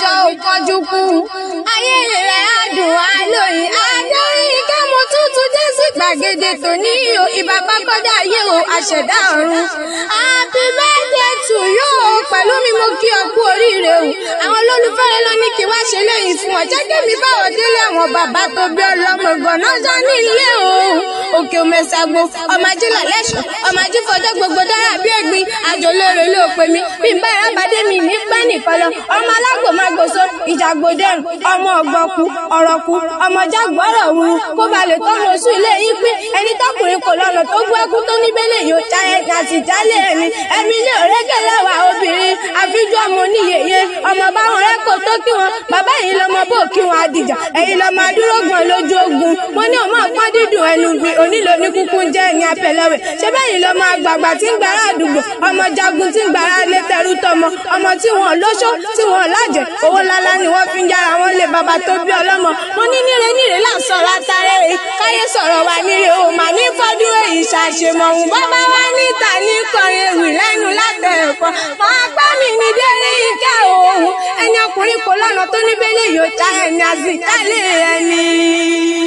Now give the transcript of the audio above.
jọ òkànjú kú ayé rẹ̀ adùn alóyin adóyin kẹ́mu tuntun dé sí gbàgede tòní o ìbà bá kọ́dá ayé o àṣẹ̀dá ọ̀run happy birthday to you pẹ̀lú mi mo kí ọ kú oríire o àwọn olólùfẹ́ rẹ lọ ní kí wá ṣe lẹ́yìn fún ọ jẹ́ kémi báwọ̀ délé àwọn bàbá tó bí ọlọ́mọ gànà sá ní ilé o òkè òmẹsàgbò ọmọ ajílẹ̀ lẹ́sọ̀ ọmọ ajífọjọ́ gbogbo dára bí ẹ̀gbin àjòlérè ló pe mi bí n bá rábàdé mi ní pẹ́ nìkan lọ ọmọ alágbò máa gbòso ìjàgbòdẹrùn ọmọ ọgbọ̀kú ọ̀rọ̀kú ọmọ jágbọ́rọ̀ wuru kó ba lè tọ́nu oṣù ilé yín pín ẹni tọkùnrin kò lọ́nà tó gbọ́ ẹkú tó níbẹ̀lẹ̀ yóò já ẹ̀ka àti ìjálẹ̀ ẹni ẹ̀mí ilé òrékèlèwà obìnrin àfijọ́ ọmọ oníyèyé ọmọ báwọn rẹ́kọ̀ọ́ tó kí wọn bàbá yìí lọmọ bó kí wọn àdìjà ẹ̀yìn lọmọ adúrógbọ̀n lójú ogun mo ní ọmọ ọpọ́n dídùn ẹnu gbin onílò ní kúkú ń jẹ́ ẹ̀yìn apẹ̀lẹ́wẹ̀ ṣé bẹ́yìn lọmọ àgbààgbà tí ń gbàrà àdúgbò ọmọ jagun tí ń gbàrà lé tẹrú tọmọ ọmọ tí wọn lóṣó tí wọn lájẹ owó lálá ni wọ́n fi ń yára wọn lé bàbá tó bí ọlọ́mọ mo ní níre níre láǹsọ̀ látàrẹ́ rẹ̀ káyé sọ̀rọ̀ wa níre o mà ní fọ́dún èyí ṣàṣemọ̀hún bàbá wa níta ní kọrin ewì lẹ́nu látẹ̀ẹ̀kọ́ máa gbá mi ní délé ìjà òun ẹni ọkùnrin kò lọ́nà tó níbẹ̀lẹ̀ yóò já ẹni àzìkálẹ̀ ẹni.